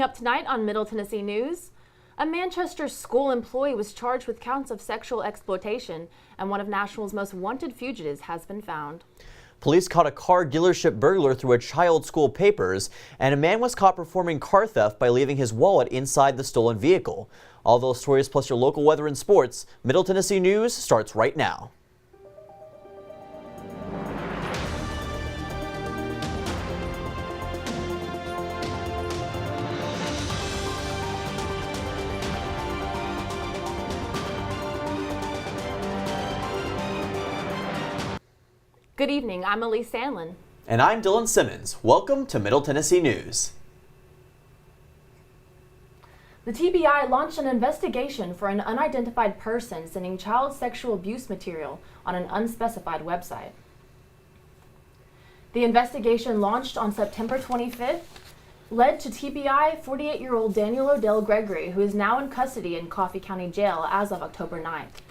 up tonight on Middle Tennessee News, a Manchester school employee was charged with counts of sexual exploitation, and one of Nashville's most wanted fugitives has been found. Police caught a car dealership burglar through a child's school papers, and a man was caught performing car theft by leaving his wallet inside the stolen vehicle. All those stories plus your local weather and sports, Middle Tennessee News starts right now. Good evening, I'm Elise Sandlin. And I'm Dylan Simmons. Welcome to Middle Tennessee News. The TBI launched an investigation for an unidentified person sending child sexual abuse material on an unspecified website. The investigation, launched on September 25th, led to TBI 48-year-old Daniel Odell Gregory, who is now in custody in Coffee County Jail as of October 9th.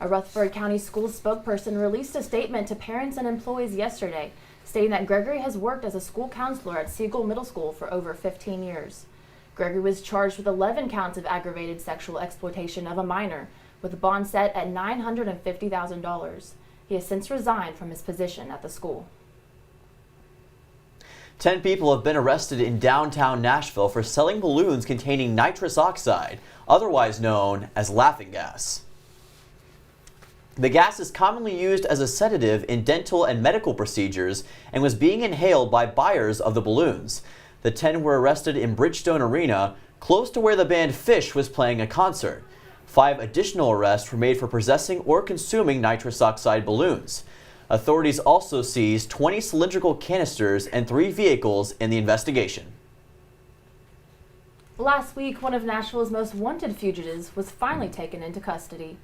A Rutherford County school spokesperson released a statement to parents and employees yesterday, stating that Gregory has worked as a school counselor at Siegel Middle School for over 15 years. Gregory was charged with 11 counts of aggravated sexual exploitation of a minor, with a bond set at $950,000. He has since resigned from his position at the school. 10 people have been arrested in downtown Nashville for selling balloons containing nitrous oxide, otherwise known as laughing gas. The gas is commonly used as a sedative in dental and medical procedures and was being inhaled by buyers of the balloons. The 10 were arrested in Bridgestone Arena, close to where the band Phish was playing a concert. 5 additional arrests were made for possessing or consuming nitrous oxide balloons. Authorities also seized 20 cylindrical canisters and 3 vehicles in the investigation. Last week, one of Nashville's most wanted fugitives was finally taken into custody.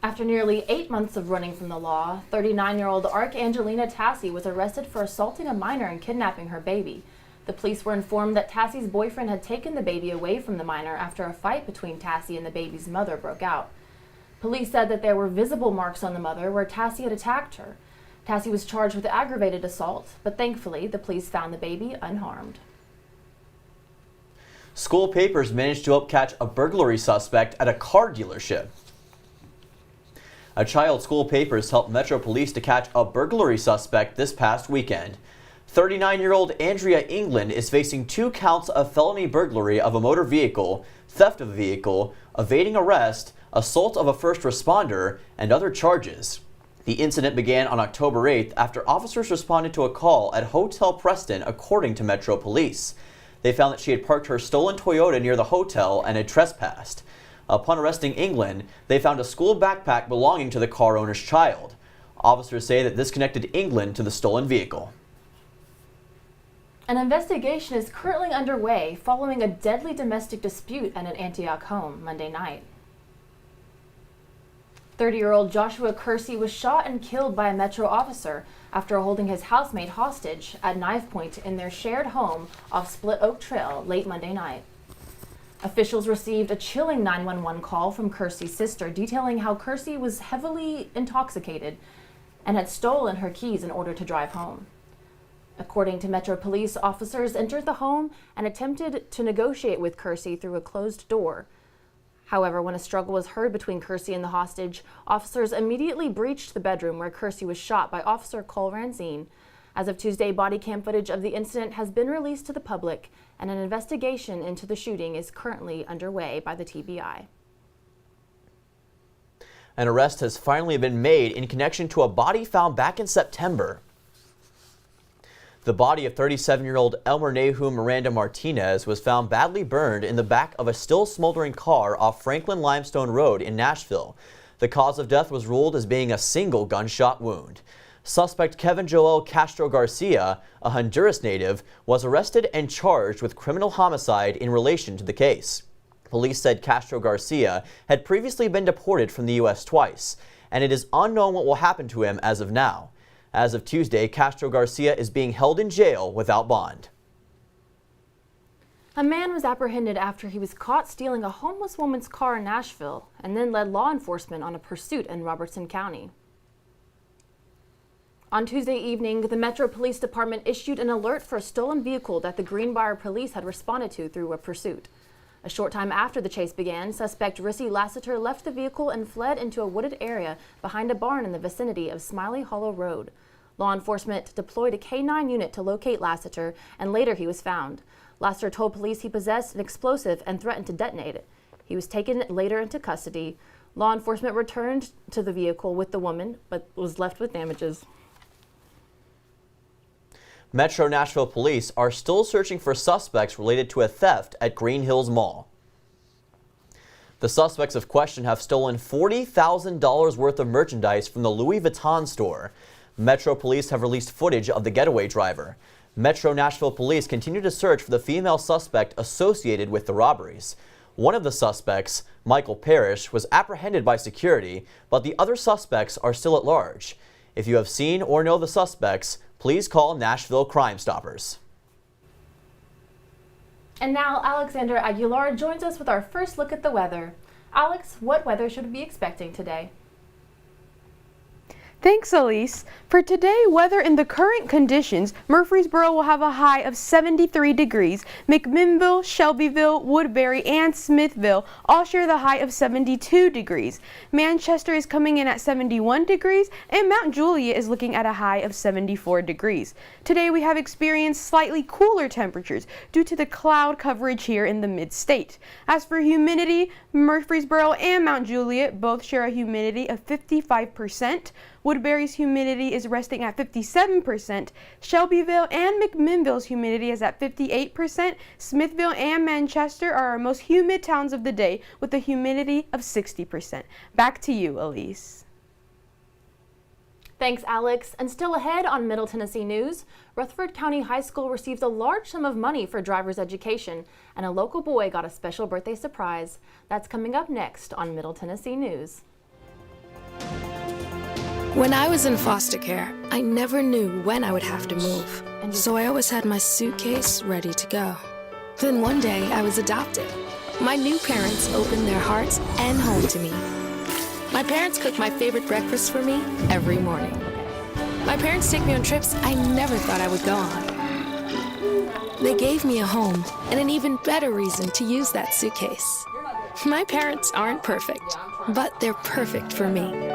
After nearly 8 months of running from the law, 39-year-old Arkangelina Tassie was arrested for assaulting a minor and kidnapping her baby. The police were informed that Tassie's boyfriend had taken the baby away from the minor after a fight between Tassie and the baby's mother broke out. Police said that there were visible marks on the mother where Tassie had attacked her. Tassie was charged with aggravated assault, but thankfully the police found the baby unharmed. School papers managed to upcatch a burglary suspect at a car dealership. A child school papers helped Metro Police to catch a burglary suspect this past weekend. 39-year-old Andrea England is facing 2 counts of felony burglary of a motor vehicle, theft of a vehicle, evading arrest, assault of a first responder, and other charges. The incident began on October 8th after officers responded to a call at Hotel Preston, according to Metro Police. They found that she had parked her stolen Toyota near the hotel and had trespassed. Upon arresting England, they found a school backpack belonging to the car owner's child. Officers say that this connected England to the stolen vehicle. An investigation is currently underway following a deadly domestic dispute at an Antioch home Monday night. 30-year-old Joshua Kersey was shot and killed by a Metro officer after holding his housemate hostage at knife point in their shared home off Split Oak Trail late Monday night. Officials received a chilling 911 call from Kersey's sister detailing how Kersey was heavily intoxicated and had stolen her keys in order to drive home. According to Metro Police, officers entered the home and attempted to negotiate with Kersey through a closed door. However, when a struggle was heard between Kersey and the hostage, officers immediately breached the bedroom where Kersey was shot by Officer Cole Ranzine. As of Tuesday, body cam footage of the incident has been released to the public, and an investigation into the shooting is currently underway by the TBI. An arrest has finally been made in connection to a body found back in September. The body of 37-year-old Elmer Nahum Miranda Martinez was found badly burned in the back of a still smoldering car off Franklin Limestone Road in Nashville. The cause of death was ruled as being a single gunshot wound. Suspect Kevin Joel Castro Garcia, a Honduras native, was arrested and charged with criminal homicide in relation to the case. Police said Castro Garcia had previously been deported from the U.S. twice, and it is unknown what will happen to him as of now. As of Tuesday, Castro Garcia is being held in jail without bond. A man was apprehended after he was caught stealing a homeless woman's car in Nashville and then led law enforcement on a pursuit in Robertson County. On Tuesday evening, the Metro Police Department issued an alert for a stolen vehicle that the Greenbrier police had responded to through a pursuit. A short time after the chase began, suspect Rissy Lassiter left the vehicle and fled into a wooded area behind a barn in the vicinity of Smiley Hollow Road. Law enforcement deployed a K-9 unit to locate Lassiter, and later he was found. Lassiter told police he possessed an explosive and threatened to detonate it. He was taken later into custody. Law enforcement returned to the vehicle with the woman, but was left with damages. Metro Nashville police are still searching for suspects related to a theft at Green Hills Mall. The suspects of question have stolen $40,000 worth of merchandise from the Louis Vuitton store. Metro police have released footage of the getaway driver. Metro Nashville police continue to search for the female suspect associated with the robberies. One of the suspects, Michael Parrish, was apprehended by security, but the other suspects are still at large. If you have seen or know the suspects, please call Nashville Crime Stoppers. And now Alexander Aguilar joins us with our first look at the weather. Alex, what weather should we be expecting today? Thanks, Elise. For today, weather in the current conditions, Murfreesboro will have a high of 73 degrees. McMinnville, Shelbyville, Woodbury, and Smithville all share the high of 72 degrees. Manchester is coming in at 71 degrees, and Mount Juliet is looking at a high of 74 degrees. Today, we have experienced slightly cooler temperatures due to the cloud coverage here in the mid-state. As for humidity, Murfreesboro and Mount Juliet both share a humidity of 55%. Woodbury's humidity is resting at 57%. Shelbyville and McMinnville's humidity is at 58%. Smithville and Manchester are our most humid towns of the day with a humidity of 60%. Back to you, Elise. Thanks, Alex. And still ahead on Middle Tennessee News, Rutherford County High School received a large sum of money for driver's education, and a local boy got a special birthday surprise. That's coming up next on Middle Tennessee News. When I was in foster care, I never knew when I would have to move, so I always had my suitcase ready to go. Then one day, I was adopted. My new parents opened their hearts and home to me. My parents cook my favorite breakfast for me every morning. My parents take me on trips I never thought I would go on. They gave me a home and an even better reason to use that suitcase. My parents aren't perfect, but they're perfect for me.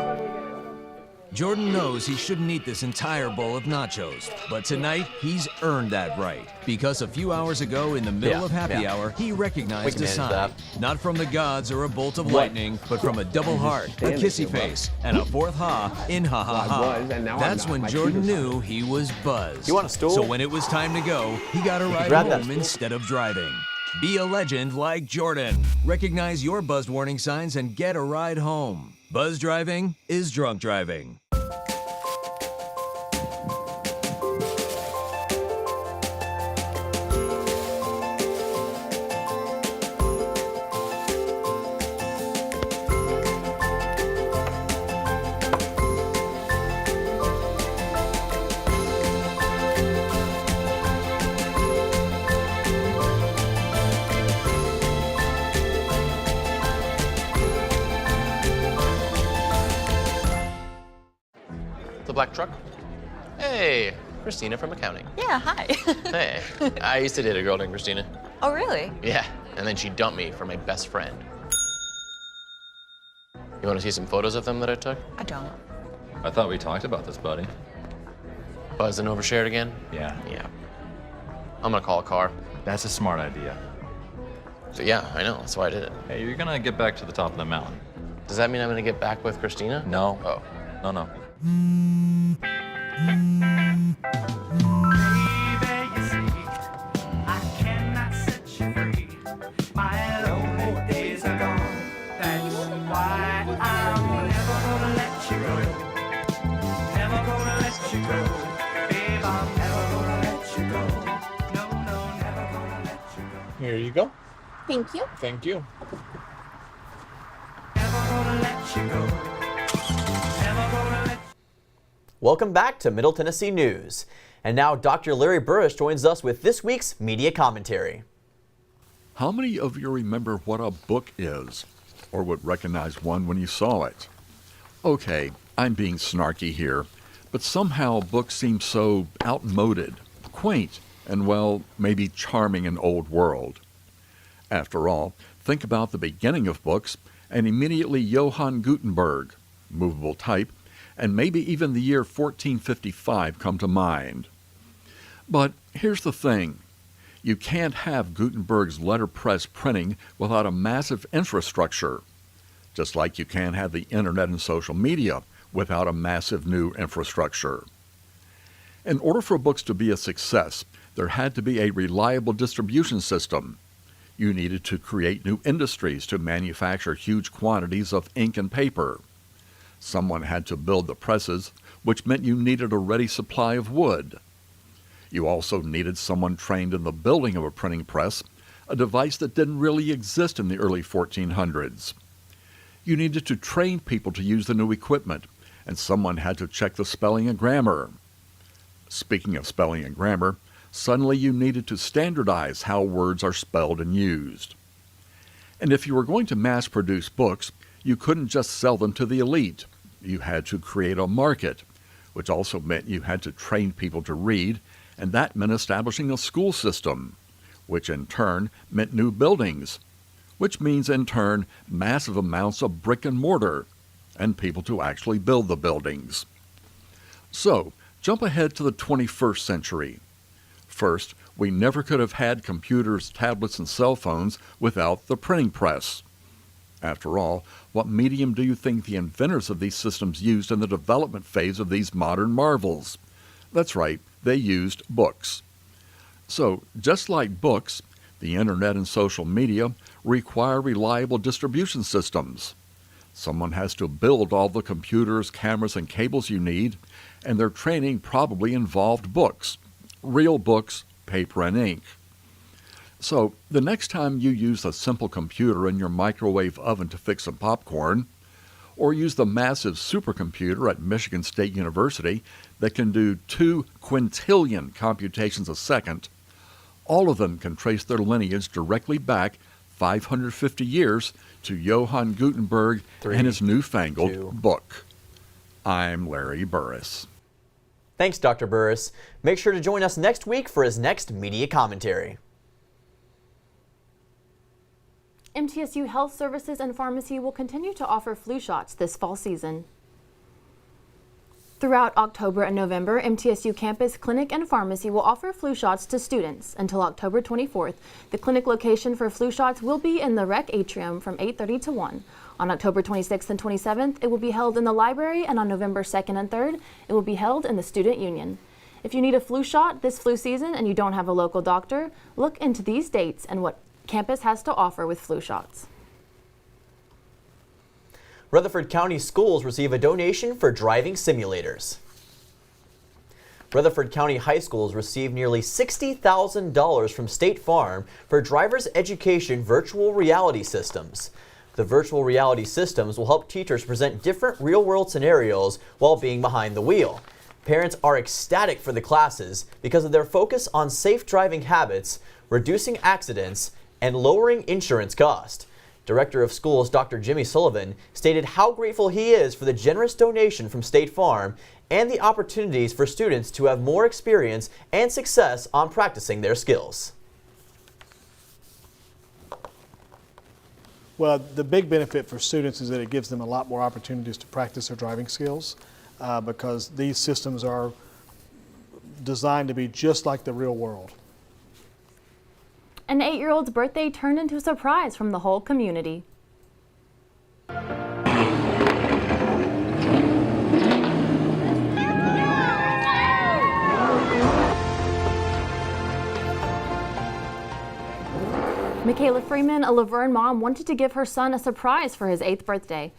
Jordan knows he shouldn't eat this entire bowl of nachos, but tonight he's earned that right. Because a few hours ago in the middle of happy hour, he recognized a sign. Not from the gods or a bolt of lightning, but from a double heart, a kissy face, and a fourth ha in ha ha ha. That's when Jordan knew he was buzzed. You want a stool? So when it was time to go, he got a ride home instead of driving. Be a legend like Jordan. Recognize your buzzed warning signs and get a ride home. Buzz driving is drunk driving. The black truck? Hey, Christina from accounting. Yeah, hi. Hey, I used to date a girl named Christina. Oh, really? Yeah, and then she dumped me for my best friend. You want to see some photos of them that I took? I don't. I thought we talked about this, buddy. Buzzed and overshared again? Yeah. Yeah. I'm gonna call a car. That's a smart idea. So yeah, I know, that's why I did it. Hey, you're gonna get back to the top of the mountain. Does that mean I'm gonna get back with Christina? No. Oh. No. Here you go. Thank you. Thank you. Welcome back to Middle Tennessee News. And now Dr. Larry Burrish joins us with this week's media commentary. How many of you remember what a book is, or would recognize one when you saw it? Okay, I'm being snarky here, but somehow books seem so outmoded, quaint, and well, maybe charming in old world. After all, think about the beginning of books, and immediately Johann Gutenberg, movable type, and maybe even the year 1455 come to mind. But here's the thing. You can't have Gutenberg's letterpress printing without a massive infrastructure, just like you can't have the internet and social media without a massive new infrastructure. In order for books to be a success, there had to be a reliable distribution system. You needed to create new industries to manufacture huge quantities of ink and paper. Someone had to build the presses, which meant you needed a ready supply of wood. You also needed someone trained in the building of a printing press, a device that didn't really exist in the early 1400s. You needed to train people to use the new equipment, and someone had to check the spelling and grammar. Speaking of spelling and grammar, suddenly you needed to standardize how words are spelled and used. And if you were going to mass-produce books, you couldn't just sell them to the elite. You had to create a market, which also meant you had to train people to read, and that meant establishing a school system, which in turn meant new buildings, which means in turn massive amounts of brick and mortar, and people to actually build the buildings. So, jump ahead to the 21st century. First, we never could have had computers, tablets, and cell phones without the printing press. After all, what medium do you think the inventors of these systems used in the development phase of these modern marvels? That's right, they used books. So, just like books, the internet and social media require reliable distribution systems. Someone has to build all the computers, cameras, and cables you need, and their training probably involved books. Real books, paper and ink. So, the next time you use a simple computer in your microwave oven to fix some popcorn, or use the massive supercomputer at Michigan State University that can do 2 quintillion computations a second, all of them can trace their lineage directly back 550 years to Johann Gutenberg and his newfangled book. I'm Larry Burris. Thanks, Dr. Burris. Make sure to join us next week for his next media commentary. MTSU Health Services and Pharmacy will continue to offer flu shots this fall season. Throughout October and November, MTSU Campus Clinic and Pharmacy will offer flu shots to students. Until October 24th, the clinic location for flu shots will be in the rec atrium from 8:30 to 1. On October 26th and 27th, it will be held in the library, and on November 2nd and 3rd, it will be held in the Student Union. If you need a flu shot this flu season and you don't have a local doctor, look into these dates and what campus has to offer with flu shots. Rutherford County Schools receive a donation for driving simulators. Rutherford County High Schools received nearly $60,000 from State Farm for driver's education virtual reality systems. The virtual reality systems will help teachers present different real-world scenarios while being behind the wheel. Parents are ecstatic for the classes because of their focus on safe driving habits, reducing accidents, and lowering insurance cost. Director of Schools Dr. Jimmy Sullivan stated how grateful he is for the generous donation from State Farm and the opportunities for students to have more experience and success on practicing their skills. Well, the big benefit for students is that it gives them a lot more opportunities to practice their driving skills because these systems are designed to be just like the real world. An 8-year-old's birthday turned into a surprise from the whole community. Michaela Freeman, a Laverne mom, wanted to give her son a surprise for his 8th birthday.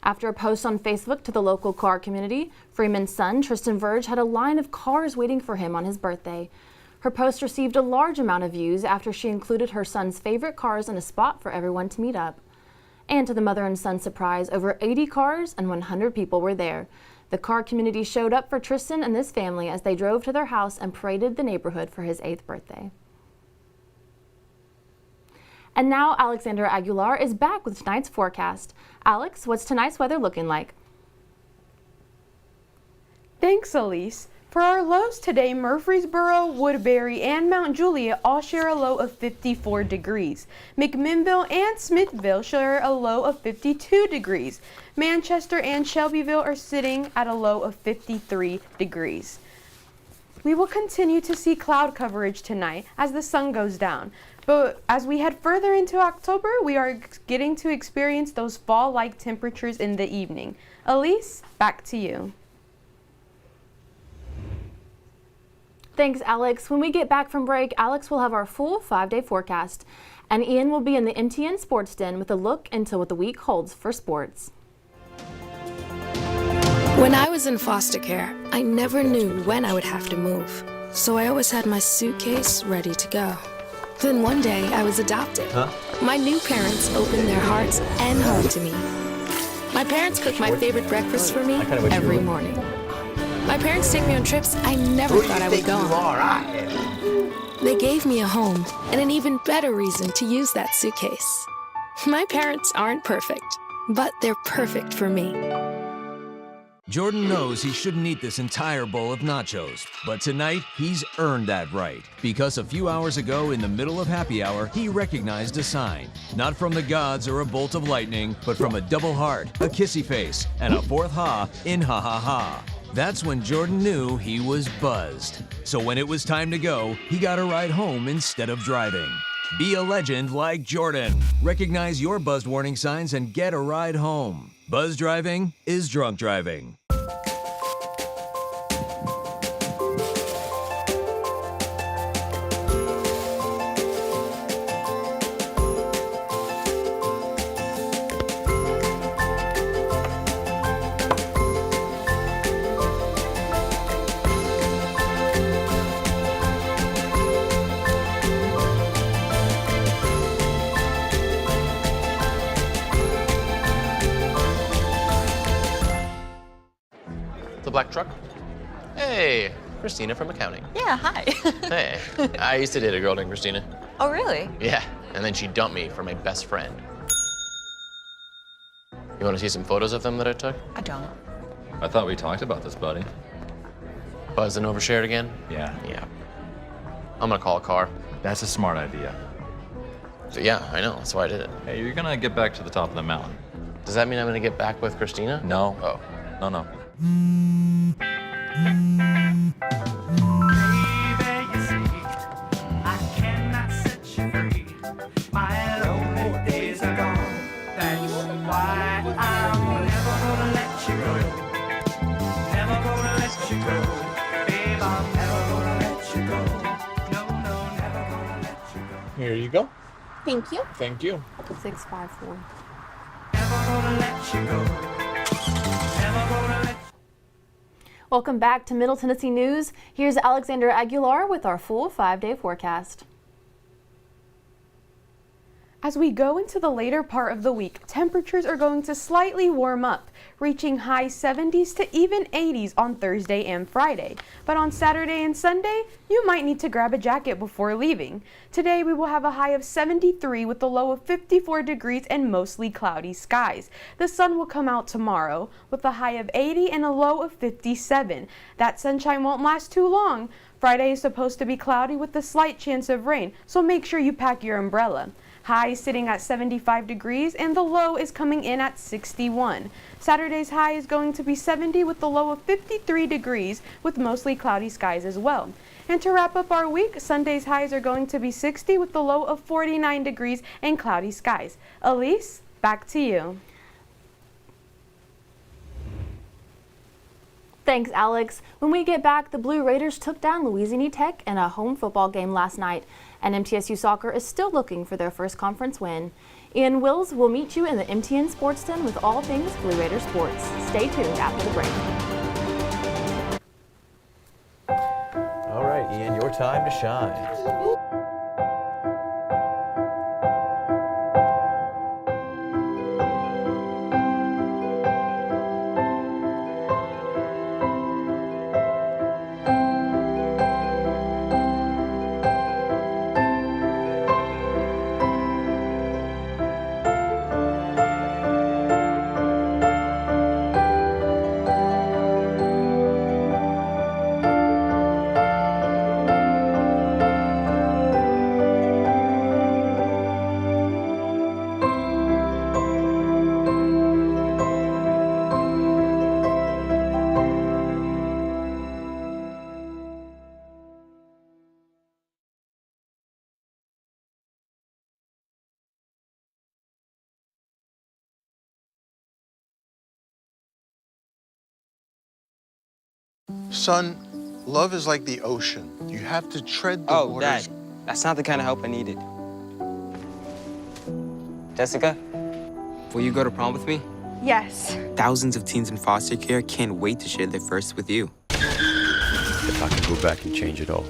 After a post on Facebook to the local car community, Freeman's son, Tristan Verge, had a line of cars waiting for him on his birthday. Her post received a large amount of views after she included her son's favorite cars in a spot for everyone to meet up. And to the mother and son surprise, over 80 cars and 100 people were there. The car community showed up for Tristan and this family as they drove to their house and paraded the neighborhood for his 8th birthday. And now Alexandra Aguilar is back with tonight's forecast. Alex, what's tonight's weather looking like? Thanks, Elise. For our lows today, Murfreesboro, Woodbury, and Mount Juliet all share a low of 54 degrees. McMinnville and Smithville share a low of 52 degrees. Manchester and Shelbyville are sitting at a low of 53 degrees. We will continue to see cloud coverage tonight as the sun goes down. But as we head further into October, we are getting to experience those fall-like temperatures in the evening. Elise, back to you. Thanks, Alex. When we get back from break, Alex will have our full 5-day forecast, and Ian will be in the MTN Sports Den with a look into what the week holds for sports. When I was in foster care, I never knew when I would have to move, so I always had my suitcase ready to go. Then one day, I was adopted. My new parents opened their hearts and home to me. My parents cook my favorite breakfast for me every morning. My parents take me on trips I never thought I would go on. They gave me a home and an even better reason to use that suitcase. My parents aren't perfect, but they're perfect for me. Jordan knows he shouldn't eat this entire bowl of nachos, but tonight he's earned that right because a few hours ago in the middle of happy hour, he recognized a sign, not from the gods or a bolt of lightning, but from a double heart, a kissy face, and a fourth ha in ha ha ha. That's when Jordan knew he was buzzed. So when it was time to go, he got a ride home instead of driving. Be a legend like Jordan. Recognize your buzzed warning signs and get a ride home. Buzz driving is drunk driving. The black truck? Hey, Christina from accounting. Yeah, hi. Hey, I used to date a girl named Christina. Oh, really? Yeah, and then she dumped me for my best friend. You want to see some photos of them that I took? I don't. I thought we talked about this, buddy. Buzzed and overshared again? Yeah. Yeah. I'm gonna call a car. That's a smart idea. So yeah, I know, that's why I did it. Hey, you're gonna get back to the top of the mountain. Does that mean I'm gonna get back with Christina? No. Oh. No. Here you go. Thank you. Thank you. 654. Welcome back to Middle Tennessee News. Here's Alexander Aguilar with our full 5-day forecast. As we go into the later part of the week, temperatures are going to slightly warm up, reaching high 70s to even 80s on Thursday and Friday. But on Saturday and Sunday, you might need to grab a jacket before leaving. Today we will have a high of 73 with a low of 54 degrees and mostly cloudy skies. The sun will come out tomorrow with a high of 80 and a low of 57. That sunshine won't last too long. Friday is supposed to be cloudy with a slight chance of rain, so make sure you pack your umbrella. High sitting at 75 degrees and the low is coming in at 61. Saturday's high is going to be 70 with the low of 53 degrees with mostly cloudy skies as well. And to wrap up our week, Sunday's highs are going to be 60 with the low of 49 degrees and cloudy skies. Elise, back to you. Thanks, Alex. When we get back, the Blue Raiders took down Louisiana Tech in a home football game last night, and MTSU Soccer is still looking for their first conference win. Ian Wills will meet you in the MTN Sports Den with all things Blue Raider sports. Stay tuned after the break. All right, Ian, your time to shine. Son, love is like the ocean. You have to tread the waters. Dad, that's not the kind of help I needed. Jessica, will you go to prom with me? Yes. Thousands of teens in foster care can't wait to share their first with you. If I could go back and change it all,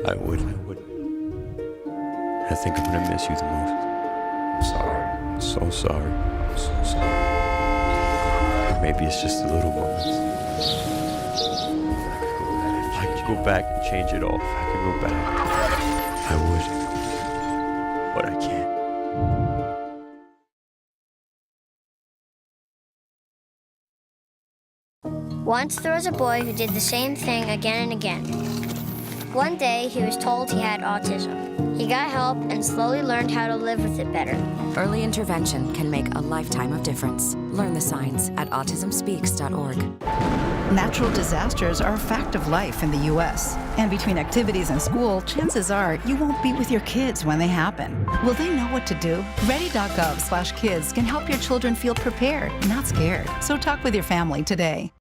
I would. I think I'm gonna miss you the most. I'm sorry. I'm so sorry. I'm so sorry. Or maybe it's just the little moments. If I could go back and change it all, if I could go back, I would. But I can't. Once there was a boy who did the same thing again and again. One day, he was told he had autism. He got help and slowly learned how to live with it better. Early intervention can make a lifetime of difference. Learn the signs at autismspeaks.org. Natural disasters are a fact of life in the U.S. And between activities and school, chances are you won't be with your kids when they happen. Will they know what to do? Ready.gov/kids can help your children feel prepared, not scared. So talk with your family today.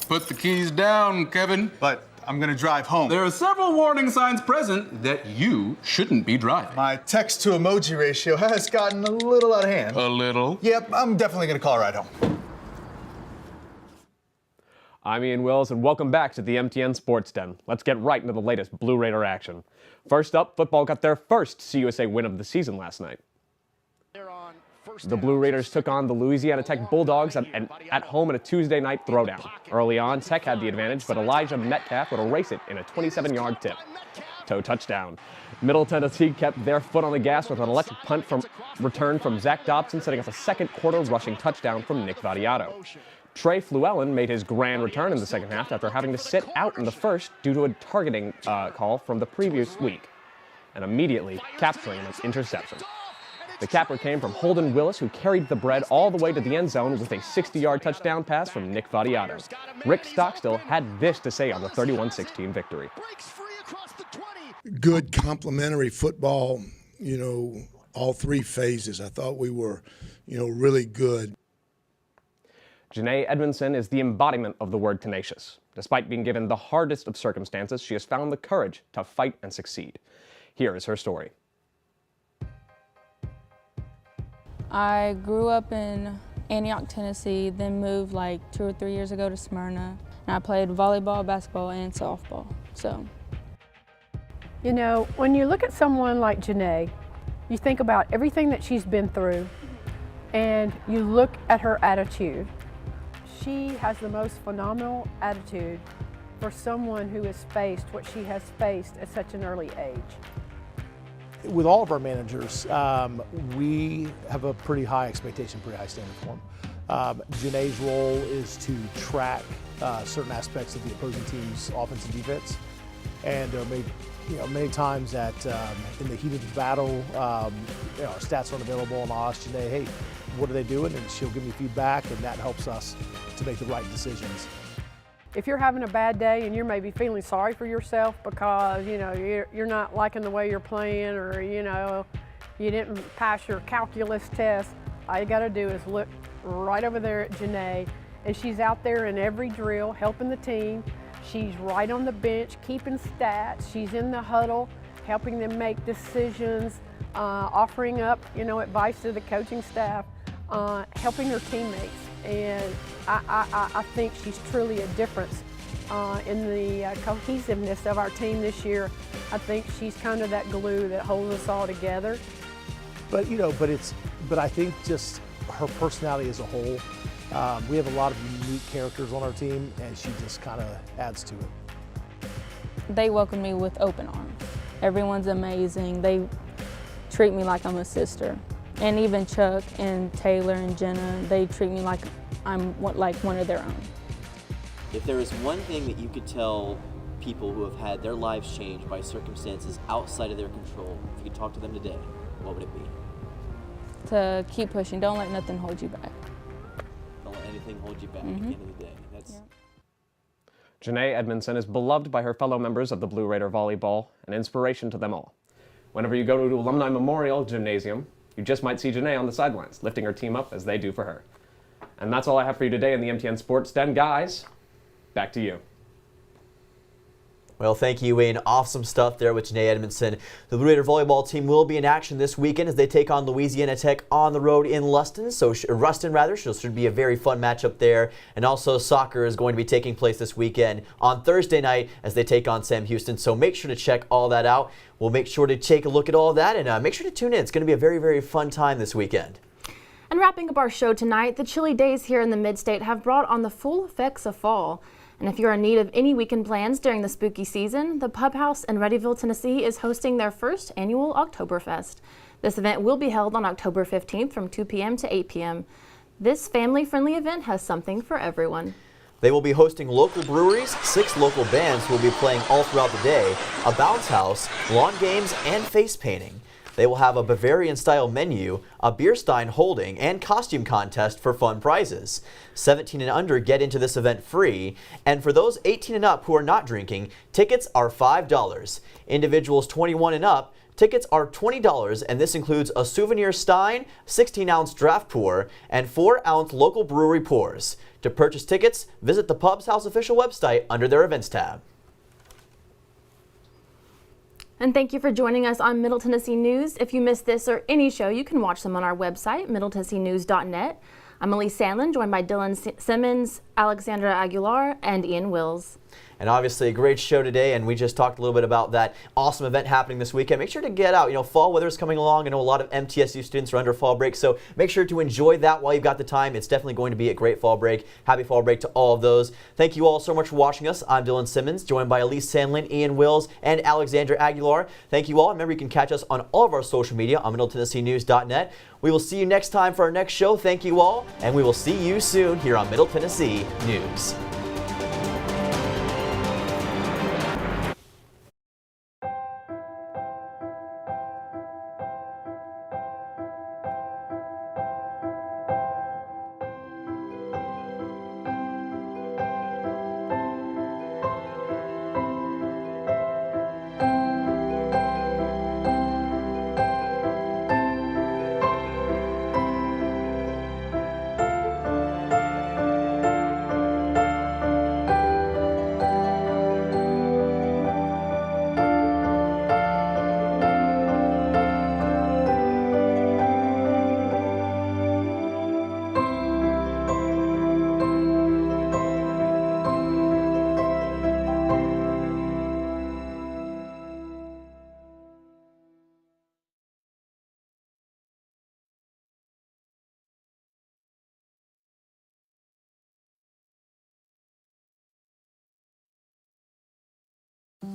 Put the keys down, Kevin. But I'm gonna drive home. There are several warning signs present that you shouldn't be driving. My text to emoji ratio has gotten a little out of hand. A little? Yep, I'm definitely gonna call a ride home. I'm Ian Wills, and welcome back to the MTN Sports Den. Let's get right into the latest Blue Raider action. First up, football got their first CUSA win of the season last night. The Blue Raiders took on the Louisiana Tech Bulldogs at home in a Tuesday night throwdown. Early on, Tech had the advantage, but Elijah Metcalf would erase it in a 27-yard tip. Toe touchdown. Middle Tennessee kept their foot on the gas with an electric punt return from Zach Dobson, setting up a second quarter rushing touchdown from Nick Vadiato. Trey Fluellen made his grand return in the second half after having to sit out in the first due to a targeting call from the previous week, and immediately capturing an interception. The capper came from Holden Willis, who carried the bread all the way to the end zone with a 60-yard touchdown pass from Nick Vadiato. Rick Stockstill had this to say on the 31-16 victory. Good complementary football, all three phases. I thought we were, really good. Janae Edmondson is the embodiment of the word tenacious. Despite being given the hardest of circumstances, she has found the courage to fight and succeed. Here is her story. I grew up in Antioch, Tennessee, then moved like 2 or 3 years ago to Smyrna. And I played volleyball, basketball, and softball. When you look at someone like Janae, you think about everything that she's been through, and you look at her attitude. She has the most phenomenal attitude for someone who has faced what she has faced at such an early age. With all of our managers, we have a pretty high expectation, pretty high standard for them. Janae's role is to track certain aspects of the opposing team's offense and defense. And many times that in the heat of the battle, our stats aren't available, and I'll ask Janae, hey, what are they doing? And she'll give me feedback, and that helps us to make the right decisions. If you're having a bad day and you're maybe feeling sorry for yourself because you're not liking the way you're playing, or you didn't pass your calculus test, all you got to do is look right over there at Janae, and she's out there in every drill helping the team. She's right on the bench keeping stats. She's in the huddle helping them make decisions, offering up advice to the coaching staff, helping her teammates. And I think she's truly a difference in the cohesiveness of our team this year. I think she's kind of that glue that holds us all together. But I think just her personality as a whole, we have a lot of unique characters on our team, and she just kind of adds to it. They welcome me with open arms. Everyone's amazing. They treat me like I'm a sister. And even Chuck and Taylor and Jenna, they treat me like I'm like one of their own. If there is one thing that you could tell people who have had their lives changed by circumstances outside of their control, if you could talk to them today, what would it be? To keep pushing. Don't let nothing hold you back. Don't let anything hold you back at the end of the day. Janae Edmondson is beloved by her fellow members of the Blue Raider Volleyball, an inspiration to them all. Whenever you go to Alumni Memorial Gymnasium, you just might see Janae on the sidelines, lifting her team up as they do for her. And that's all I have for you today in the MTN Sports Den. Guys, back to you. Well, thank you, Wayne. Awesome stuff there with Janae Edmondson. The Blue Raider volleyball team will be in action this weekend as they take on Louisiana Tech on the road in Ruston. So should be a very fun matchup there. And also soccer is going to be taking place this weekend on Thursday night as they take on Sam Houston. So make sure to check all that out. We'll make sure to take a look at all that and make sure to tune in. It's going to be a very, very fun time this weekend. And wrapping up our show tonight, the chilly days here in the mid-state have brought on the full effects of fall. And if you're in need of any weekend plans during the spooky season, the Pub House in Readyville, Tennessee is hosting their first annual Oktoberfest. This event will be held on October 15th from 2 p.m. to 8 p.m. This family-friendly event has something for everyone. They will be hosting local breweries, 6 local bands who will be playing all throughout the day, a bounce house, lawn games, and face painting. They will have a Bavarian-style menu, a beer stein holding, and costume contest for fun prizes. 17 and under get into this event free, and for those 18 and up who are not drinking, tickets are $5. Individuals 21 and up, tickets are $20, and this includes a souvenir stein, 16-ounce draft pour, and 4-ounce local brewery pours. To purchase tickets, visit the Pub's House official website under their events tab. And thank you for joining us on Middle Tennessee News. If you missed this or any show, you can watch them on our website, middletennesseenews.net. I'm Elise Sandlin, joined by Dylan Simmons, Alexandra Aguilar, and Ian Wills. And obviously a great show today, and we just talked a little bit about that awesome event happening this weekend. Make sure to get out. You know, fall weather is coming along. I know a lot of MTSU students are under fall break, so make sure to enjoy that while you've got the time. It's definitely going to be a great fall break. Happy fall break to all of those. Thank you all so much for watching us. I'm Dylan Simmons, joined by Elise Sandlin, Ian Wills, and Alexandra Aguilar. Thank you all. Remember, you can catch us on all of our social media on middletennesseenews.net. We will see you next time for our next show. Thank you all, and we will see you soon here on Middle Tennessee News.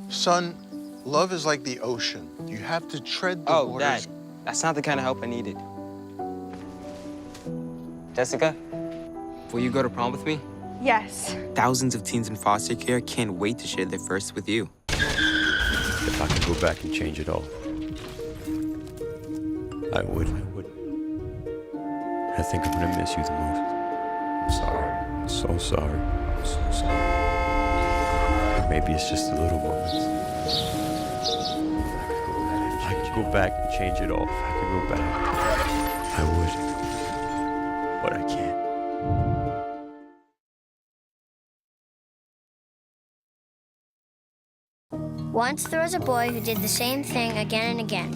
Son, love is like the ocean. You have to tread the waters. Dad, that's not the kind of help I needed. Jessica, will you go to prom with me? Yes. Thousands of teens in foster care can't wait to share their first with you. If I could go back and change it all, I would. I think I'm gonna miss you the most. I'm sorry. I'm so sorry. I'm so sorry. Maybe it's just the little moments. If I could go back and change it all, if I could go back, I would. But I can't. Once there was a boy who did the same thing again and again.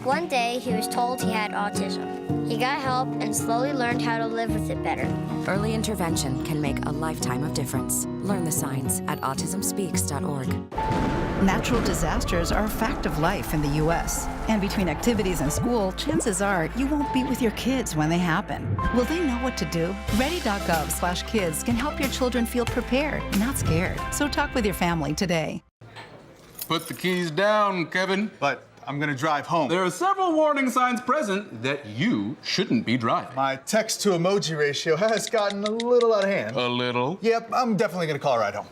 One day, he was told he had autism. He got help and slowly learned how to live with it better. Early intervention can make a lifetime of difference. Learn the signs at autismspeaks.org. Natural disasters are a fact of life in the U.S. And between activities and school, chances are you won't be with your kids when they happen. Will they know what to do? Ready.gov/kids can help your children feel prepared, not scared. So talk with your family today. Put the keys down, Kevin. But I'm gonna drive home. There are several warning signs present that you shouldn't be driving. My text to emoji ratio has gotten a little out of hand. A little? Yep, I'm definitely gonna call a ride home.